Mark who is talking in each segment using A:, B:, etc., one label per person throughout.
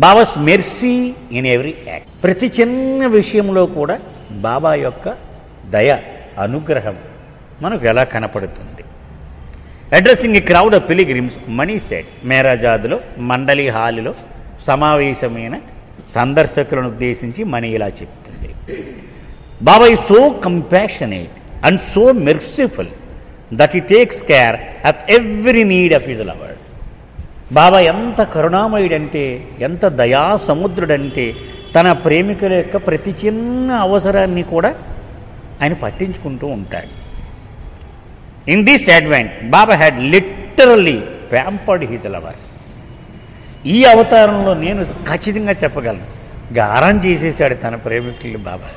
A: Babas mercy in every act. ప్రతి చిన్న విషయంలో కూడా బాబా యొక్క దయ, అనుగ్రహం మనకు ఎలా కనపడుతుంది. Addressing a crowd of pilgrims Mani said, మేరాజాద్లో మండలి హాలులో సమావేశమైన సందర్శకులను ఉద్దేశించి మనీ ఇలా చెప్తుంది, Baba is so compassionate and so merciful that he takes care of every need of his lovers. Baba ఎంత కరుణామయుడంటే, ఎంత దయా సముద్రుడంటే, తన ప్రేమికుల యొక్క ప్రతి చిన్న అవసరాన్ని కూడా ఆయన పట్టించుకుంటూ ఉంటాడు. In this advent Baba had literally pampered his lovers. ఈ అవతారంలో నేను ఖచ్చితంగా చెప్పగలను, గారం చేసేసాడు తన ప్రేమికులు బాబా.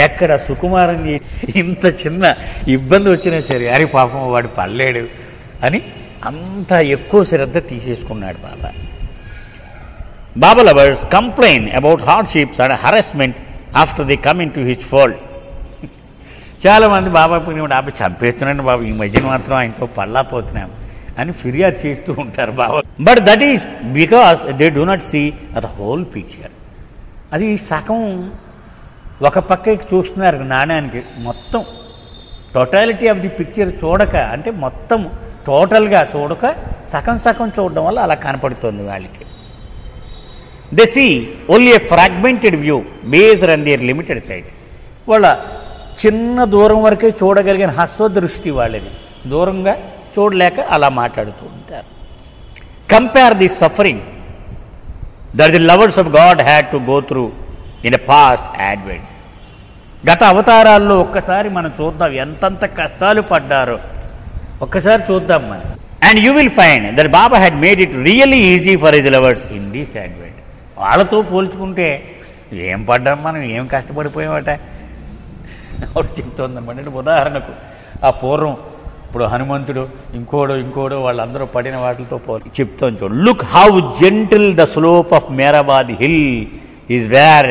A: ఎక్కడ సుకుమారం చేసి ఇంత చిన్న ఇబ్బంది వచ్చినా సరే, అరే పాపం వాడు పడలేడు అని అంత ఎక్కువ శ్రద్ధ తీసేసుకున్నాడు Baba. Baba lovers complain about hardships and harassment after the coming to his fold. చాలామంది బాబా ఆపి చంపేస్తున్నాడు బాబు, ఈ మధ్యన మాత్రం ఆయనతో పడలేకపోతున్నాం అని ఫిర్యాదు చేస్తూ ఉంటారు Baba. But that is because they do not see the whole picture. అది సగం ఒక పక్కకి చూస్తున్నారు నాణ్యానికి, మొత్తం టోటాలిటీ ఆఫ్ ది పిక్చర్ చూడక, అంటే మొత్తం టోటల్గా చూడక సగం సగం చూడడం వల్ల అలా కనపడుతుంది వాళ్ళకి. They see only a fragmented view based on their limited sight. వాళ్ళ చిన్న దూరం వరకే చూడగలిగిన హస్వదృష్టి వాళ్ళది, దూరంగా చూడలేక అలా మాట్లాడుతూ ఉంటారు. Compare the suffering that the lovers of God had to go through in a past advent. గత అవతారాల్లో ఒక్కసారి మనం చూద్దాం ఎంతంత కష్టాలు పడ్డారో, ఒక్కసారి చూద్దాం మనం. And you will find that Baba had made it really easy for his lovers in this advent. వాళ్ళతో పోల్చుకుంటే ఏం పడ్డాం మనం, ఏం కష్టపడిపోయామట ఒకటి చెప్తుందన్నమాట. ఉదాహరణకు ఆ పూర్వం ఇప్పుడు హనుమంతుడు ఇంకోడు వాళ్ళందరూ పడిన వాటితో చెప్తాను చూడు. Look how gentle the slope of Meherabad hill is where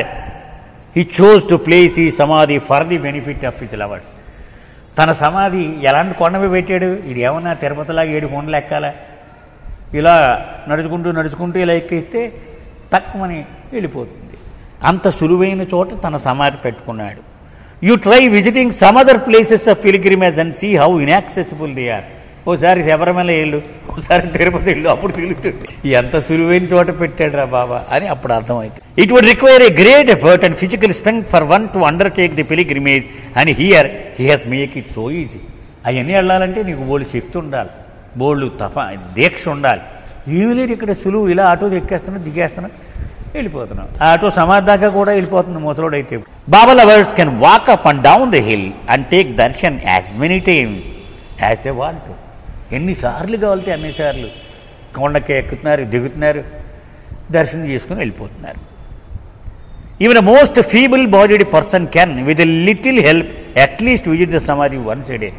A: he chose to place ఈ సమాధి for the benefit of his lovers. తన సమాధి ఎలాంటి కొండవి పెట్టాడు, ఇది ఏమన్నా తిరుపతిలాగా 7 కొండలు ఎక్కాలా, ఇలా నడుచుకుంటూ ఇలా ఎక్కిస్తే తక్కువని వెళ్ళిపోతుంది. అంత సులువైన చోట తన సమాధి పెట్టుకున్నాడు. You try visiting some other places of pilgrimage and see how inaccessible they are. ఓసారి శబరిమల వెళ్ళు, ఓసారి తిరుపతి వెళ్ళు, అప్పుడు తెలుస్తుంది ఎంత సులువైన చోట పెట్టాడు రా బాబా అని అప్పుడు అర్థమవుతుంది. It would require a great effort and physical strength for one to undertake the pilgrimage and here he has make it so easy. అవన్నీ వెళ్ళాలంటే నీకు బోళ్ళు శక్తి ఉండాలి, బోళ్ళు దీక్ష ఉండాలి. ఏమీ లేదు ఇక్కడ సులువు, ఇలా ఆటో ఎక్కేస్తున్నా దిగేస్తున్నా వెళ్ళిపోతున్నాం. ఆ ఆటో సమాధి దాకా కూడా వెళ్ళిపోతుంది ముసలోడైతే. Baba lovers can walk up and down the hill and take darshan as many times as they want. ఎన్నిసార్లు కావాలితే అన్నిసార్లు కొండకి ఎక్కుతున్నారు, దిగుతున్నారు, దర్శనం చేసుకుని వెళ్ళిపోతున్నారు. Even a most feeble bodied person can with a little help at least visit the samadhi once a day.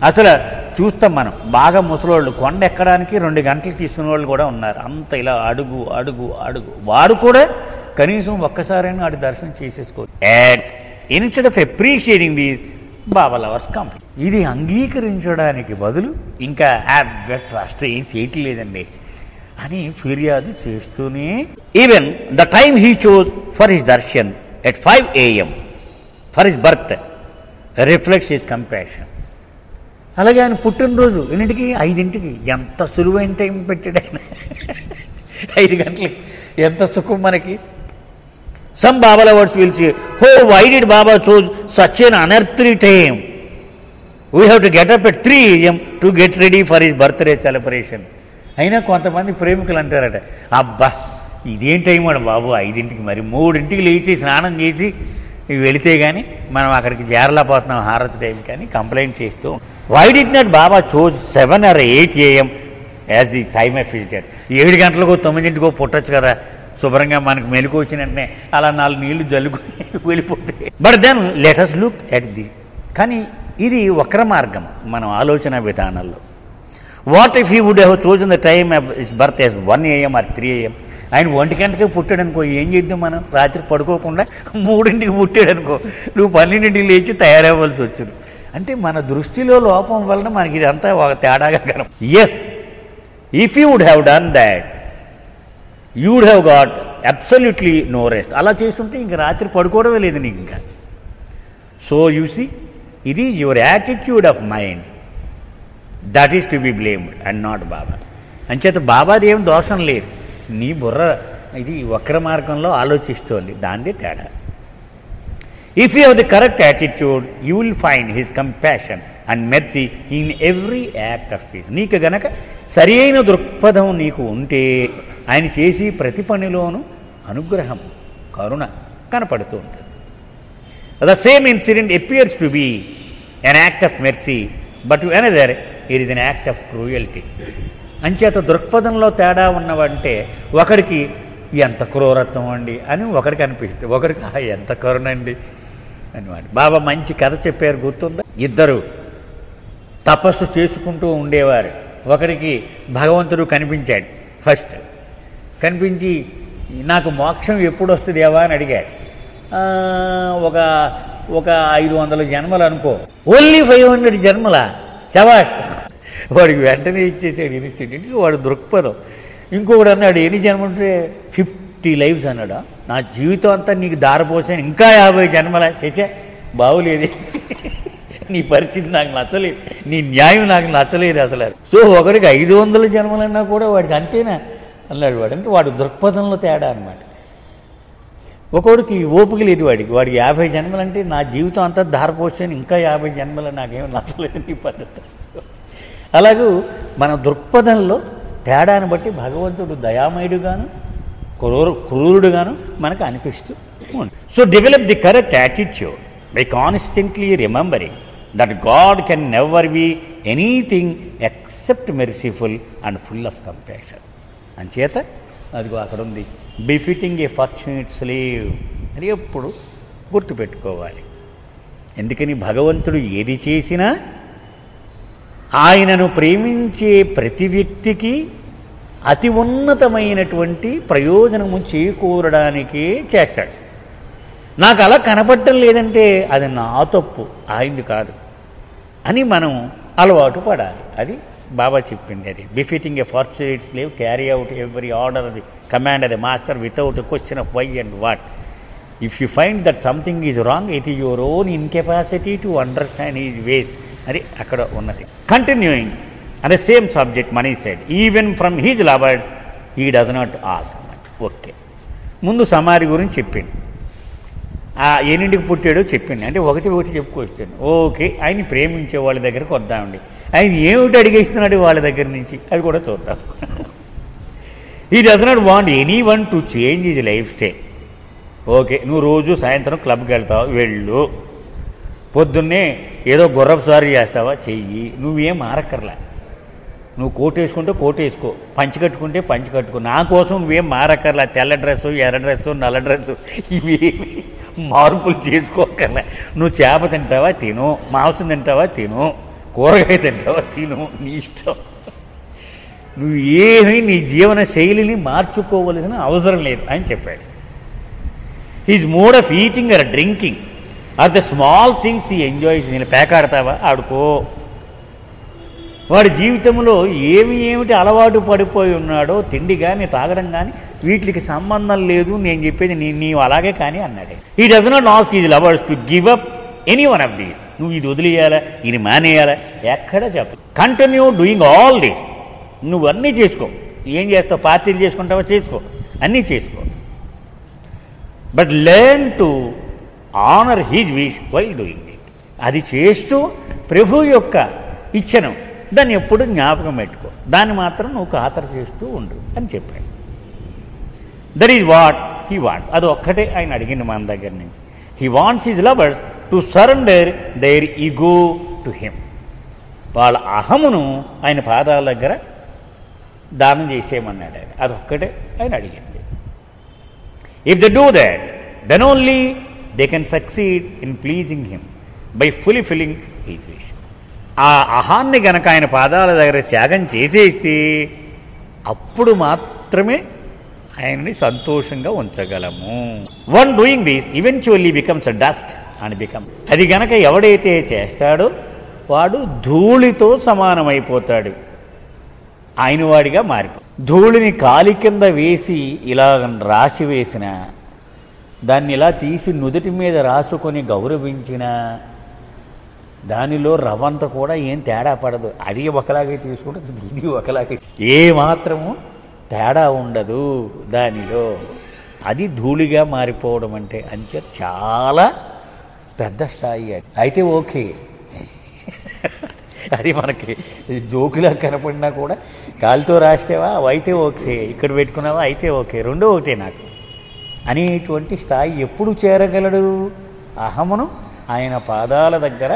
A: అసలు చూస్తాం మనం బాగా ముసలోళ్ళు కొండ ఎక్కడానికి 2 గంటలు తీసుకునే వాళ్ళు కూడా ఉన్నారు. అంత ఇలా అడుగు వాడు కూడా కనీసం ఒక్కసారైనా వాడి దర్శనం చేసేసుకోవచ్చు. And instead of appreciating these Baba lovers complete. ఇది అంగీకరించడానికి బదులు ఇంకా ట్రస్ట్ ఏం చేయట్లేదండి అని ఫిర్యాదు చేస్తూనే, even the time he chose for his Darshan at 5 AM for his birth reflects his compassion. అలాగే ఆయన పుట్టినరోజు 5ంటికి ఎంత సులువైన టైం పెట్టాడు ఆయన. 5 గంటలకి ఎంత సుఖం మనకి. Some Baba lovers will say, oh why did Baba choose such an unearthly time, we have to get up at 3 AM to get ready for his birthday celebration. అయినా కొంతమంది ప్రేమికులు అంటారట, అబ్బా ఇదేం టైం అడు బాబు 5ంటికి, మరి 3ంటికి లేచి స్నానం చేసి వెళితే కానీ మనం అక్కడికి చేరలేకపోతున్నాం హారతి టైం కానీ కంప్లైంట్ చేస్తూ. Why did not Baba choose 7 or 8 AM as the time of visitor. 7 గంటలకో 9ంటికో పుట్టచ్చు కదా, శుభ్రంగా మనకు మెలకు వచ్చిన వెంటనే అలా 4 నీళ్లు జల్లుకుని వెళ్ళిపోతాయి. But then let us look at the. కానీ ఇది వక్ర మార్గం మనం ఆలోచన విధానంలో. What if he would have chosen the time of his birth as 1 AM or 3 AM. ఆయన 1 గంటకే పుట్టాడు అనుకో, ఏం చేద్దాం మనం, రాత్రి పడుకోకుండా 3ంటికి పుట్టాడు అనుకో, నువ్వు 12ంటికి లేచి తయారవ్వాల్సి వచ్చింది. అంటే మన దృష్టిలో లోపం వలన మనకి ఇదంతా ఒక తేడాగా కనం. Yes, if you would have done that you would have got absolutely no rest. అలా చేస్తుంటే ఇంక రాత్రి పడుకోవడమే లేదు నీకు ఇంకా. సో యూ సీ, ఇది your attitude of mind that is to be blamed and not Baba. అంచేత బాబాది ఏం దోషం లేదు, నీ బుర్ర ఇది వక్ర మార్గంలో ఆలోచిస్తోంది, దాందే తేడా. If you have the correct attitude you will find his compassion and mercy in every act of his. నీకు గనక సరి అయిన దృక్పథం నీకు ఉంటే ఆయన చేసి ప్రతి పనిలోనూ అనుగ్రహం, కరుణ కనపడుతూ ఉంటుంది. The same incident appears to be an act of mercy but to another it is an act of cruelty. అంచేత దృక్పథంలో తేడా ఉన్నవంటే ఒకడికి ఎంత క్రూరత్వం అండి అని ఒకడికి అనిపిస్తుంది, ఒకడికి ఎంత కరుణండి అని. బాబా మంచి కథ చెప్పారు, గుర్తుందా? ఇద్దరు తపస్సు చేసుకుంటూ ఉండేవారు. ఒకడికి భగవంతుడు కనిపించాడు. ఫస్ట్ కనిపించి నాకు మోక్షం ఎప్పుడు వస్తుంది దేవా అని అడిగాడు. ఒక ఒక 500 జన్మలు అనుకో. ఓన్లీ 500 జన్మలా? శభాష్. వాడికి వెంటనే ఇచ్చేసాడు ఇన్స్టిట్యూట్కి. వాడు దృక్పథం. ఇంకొకడు అన్నాడు, ఎన్ని జన్మలంటే 50 లైఫ్స్ అన్నాడా? నా జీవితం అంతా నీకు దారిపోసాను, ఇంకా 50 జన్మల. చేచే బాగులేదు, నీ పరిస్థితి నాకు నచ్చలేదు, నీ న్యాయం నాకు నచ్చలేదు అసలు. సో ఒకడికి 500 జన్మలన్నా కూడా వాడికి అంతేనా అన్నాడు వాడు. అంటే వాడు దృక్పథంలో తేడా అనమాట. ఒకడికి ఓపిక లేదు, వాడికి 50 జన్మలంటే నా జీవితం అంతా దారిపోసాను, ఇంకా 50 జన్మలు నాకేమో నచ్చలేదు నీ పద్ధతి. అలాగూ మన దృక్పథంలో తేడాను బట్టి భగవంతుడు దయామయుడుగాను క్రూరుడుగాను మనకు అనిపిస్తూ ఉంది. So develop the correct attitude by constantly remembering that God can never be anything except merciful and full of compassion. అంచేత అదిగో అక్కడ ఉంది, బిఫిటింగ్ ఏ ఫార్చునేట్ స్లేవ్ అని ఎప్పుడు గుర్తుపెట్టుకోవాలి. ఎందుకని భగవంతుడు ఏది చేసినా ఆయనను ప్రేమించే ప్రతి వ్యక్తికి అతి ఉన్నతమైనటువంటి ప్రయోజనము చేకూరడానికే చేస్తాడు. నాకు అలా కనపడటం లేదంటే అది నా తప్పు, ఆయనది కాదు అని మనం అలవాటు పడాలి. అది బాబా చెప్పింది. అది befitting a fortunate slave carry out every order the command of the master without a question of why and what. If you find that something is wrong it is your own incapacity to understand his ways. అది అక్కడ ఉన్నది. Continuing at the same subject Mani said even from his lovers he does not ask. Okay, ముందు సమారి గురించి చెప్పింది, ఎన్నింటికి పుట్టాడో చెప్పింది. అంటే ఒకటి చెప్పుకొచ్చాను. ఓకే, ఆయన్ని ప్రేమించే వాళ్ళ దగ్గరకు వద్దామండి. ఆయన ఏమిటి అడిగేస్తున్నాడు వాళ్ళ దగ్గర నుంచి, అది కూడా చూద్దాం. He does not want any one to change his life style. Okay, నువ్వు రోజు సాయంత్రం క్లబ్కి వెళ్తావు, వెళ్ళు. పొద్దున్నే ఏదో గుర్రపు సారీ చేస్తావా, చెయ్యి. నువ్వేం మారక్కర్లా. నువ్వు కోట్ వేసుకుంటే కోట్ వేసుకో, పంచి కట్టుకుంటే పంచి కట్టుకో. నా కోసం నువ్వేం మారక్కర్లా. తెల్ల డ్రెస్సు, ఎర్ర డ్రెస్సు, నల్ల డ్రెస్సు ఇవేమి మార్పులు చేసుకోకర్లా. నువ్వు చేప తింటావా తిను, మాంసం తింటావా తిను, కూరగాయ తింటావా తిను, నీ ఇష్టం. నువ్వు ఏమీ నీ జీవన శైలిని మార్చుకోవలసిన అవసరం లేదు అని చెప్పాడు. His mode of eating or drinking or the small things he enjoys. నేను పేకాడతావా, ఆడుకో. వాడి జీవితంలో ఏమిటి అలవాటు పడిపోయి ఉన్నాడో, తిండి కానీ తాగడం కానీ వీటికి సంబంధం లేదు, నేను చెప్పేది నీవు అలాగే కానీ అన్నాడు. He does not ask his lovers to give up any one of these. నువ్వు ఇది వదిలేయాలా, ఇది మానేయాలా, ఎక్కడ చెప్ప. Continue doing all these. నువ్వు అన్నీ చేసుకో. ఏం చేస్తావు, పార్టీలు చేసుకుంటావా, చేసుకో, అన్నీ చేసుకో. But learn to honour his wish while doing it. అది చేస్తూ ప్రభు యొక్క ఇచ్చను దాన్ని ఎప్పుడు జ్ఞాపకం పెట్టుకో, దాన్ని మాత్రం నువ్వు ఖాతరు చేస్తూ ఉండు అని చెప్పాడు. That is what he wants. అది ఒక్కటే ఆయన అడిగింది మన దగ్గర నుంచి. He wants his lovers to surrender their ego to him. వాళ్ళ అహమును ఆయన పాదాల దగ్గర దానం చేసేయమన్నాడు ఆయన. అదొక్కటే ఆయన అడిగింది. If they do that then only they can succeed in pleasing him by fulfilling his wish. ఆ అహాన్ని గనక ఆయన పాదాల దగ్గర త్యాగం చేసేస్తే అప్పుడు మాత్రమే ఆయన్ని సంతోషంగా ఉంచగలము. One doing this eventually becomes a dust and becomes. అది గనక ఎవడైతే చేస్తాడో వాడు ధూళితో సమానమైపోతాడు, ఆయన వాడిగా మారిపోతాడు. ధూళిని కాలి కింద వేసి ఇలా రాసి వేసిన, దాన్ని ఇలా తీసి నుదుటి మీద రాసుకొని గౌరవించిన, దానిలో రవ్వంత కూడా ఏం తేడా పడదు. అది ఒకలాగే తీసుకుంటే ఇది ఒకలాగే, ఏ మాత్రము తేడా ఉండదు దానిలో. అది ధూళిగా మారిపోవడం అంటే అంతే చాలా పెద్ద స్థాయి. అయితే ఓకే, అది మనకి జోకులా కనపడినా కూడా కాలుతో రాసేవా అయితే ఓకే, ఇక్కడ పెట్టుకున్నావా అయితే ఓకే, రెండో ఒకటే నాకు అనేటువంటి స్థాయి ఎప్పుడు చేరగలడు? అహమును ఆయన పాదాల దగ్గర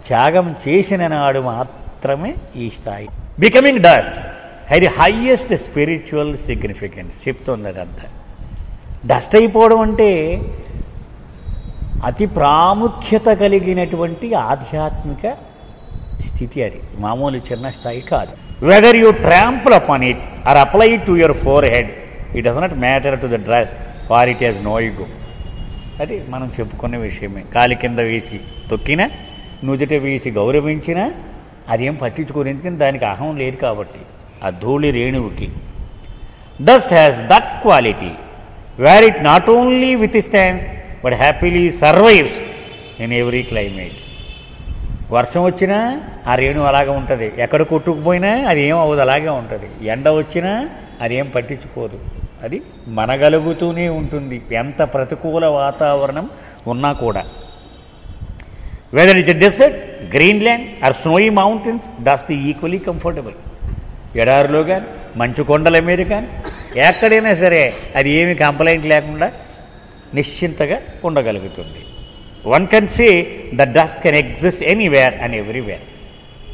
A: త్యాగం చేసిన నాడు మాత్రమే ఈ స్థాయి. Becoming dust high the highest spiritual significance చెప్తుంది. అదంతా డస్ట్ అయిపోవడం అంటే అతి ప్రాముఖ్యత కలిగినటువంటి ఆధ్యాత్మిక స్థితి. అది మామూలు చిన్న స్థాయి కాదు. Whether you trample upon it or apply to your forehead, it does not matter to the dress for it has no ego. అది మనం చెప్పుకున్న విషయమే. కాలి కింద వేసి తొక్కినా, నుదుట వేసి గౌరవించినా అదేం పట్టించుకోని, ఎందుకంటే దానికి అహం లేదు కాబట్టి. ఆ ధూళి రేణువుకి dust has that quality where it not only withstands but happily survives in every climate. వర్షం వచ్చినా ఆ రేణు అలాగే ఉంటుంది, ఎక్కడ కొట్టుకుపోయినా అది ఏం అవ్వదు, అలాగే ఉంటుంది. ఎండ వచ్చినా అదేం పట్టించుకోదు, అది మనగలుగుతూనే ఉంటుంది ఎంత ప్రతికూల వాతావరణం ఉన్నా కూడా. Whether it's a desert, Greenland or snowy mountains, dust equally comfortable. ఎడారిలో కానీ మంచు కొండల మీద కానీ ఎక్కడైనా సరే అది ఏమి కంప్లైంట్ లేకుండా నిశ్చింతగా ఉండగలుగుతుంది. One can say the dust can exist anywhere and everywhere.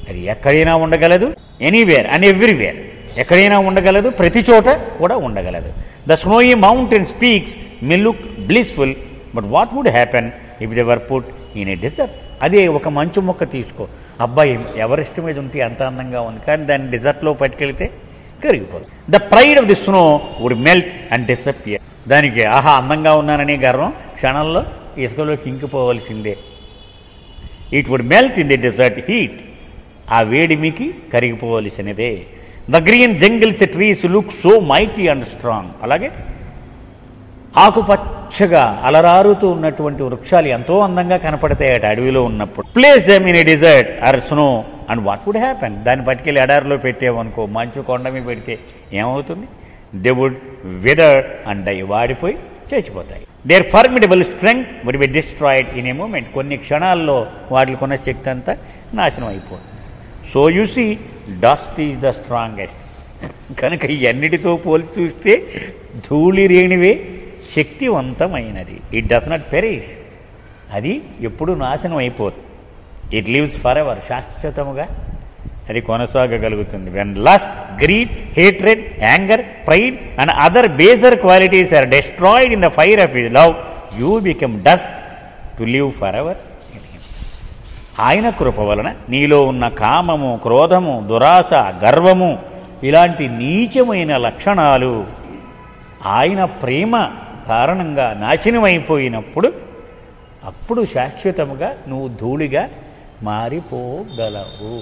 A: అది ఎక్కడైనా ఉండగలదు, ఎనీవేర్ అండ్ ఎవ్రీవేర్, ఎక్కడైనా ఉండగలదు, ప్రతి చోట కూడా ఉండగలదు. The snowy mountain peaks may look blissful but what would happen if they were put in a desert. అదే ఒక మంచు మొక్క తీసుకో, అబ్బాయి ఎవరెస్ట్ మీద ఉంటే అంత అందంగా ఉంది, కానీ దాన్ని డెజర్ట్లో పట్టుకెళ్తే కరిగిపోదు. The pride of the snow would melt and disappear. దానికి ఆహా అందంగా ఉన్నాననే గర్వం క్షణంలో ఇసుకలోకి ఇంకిపోవలసిందే. It would melt in the desert heat, ఆ వేడిమికి కరిగిపోవలసినదే. The green jungles trees look so mighty and strong. అలాగే ఆకుపచ్చగా అలరారుతూ ఉన్నటువంటి వృక్షాలు ఎంతో అందంగా కనపడతాయట అడవిలో ఉన్నప్పుడు. Place them in a desert or snow and what would happen. దాన్ని పట్టుకెళ్ళి ఎడారిలో పెట్టేవనుకో, మంచు కొండ మీద పెడితే ఏమవుతుంది? They would wither and die, వాడిపోయి చచ్చిపోతాయి. Their formidable strength would be destroyed in a moment. కొన్ని క్షణాల్లో వాటికి ఉన్న శక్తి అంతా నాశనం అయిపోతుంది. So you see dust is the strongest. కనుక ఇవన్నిటితో పోల్చి చూస్తే ధూళి రేణివే శక్తివంతమైనది. ఇట్ డస్ నాట్ పెరిష్, అది ఎప్పుడు నాశనం అయిపోదు. ఇట్ లివ్స్ ఫర్ ఎవర్, శాశ్వతముగా అది కొనసాగగలుగుతుంది. When lust, greed, hatred, anger, pride and other baser qualities are destroyed in the fire of his love, you become dust to live for ever. ఆయన కృప వలన నీలో ఉన్న కామము, క్రోధము, దురాశ, గర్వము ఇలాంటి నీచమైన లక్షణాలు ఆయన ప్రేమ కారణంగా నాశనమైపోయినప్పుడు అప్పుడు శాశ్వతముగా నువ్వు ధూళిగా మారిపోగలవు.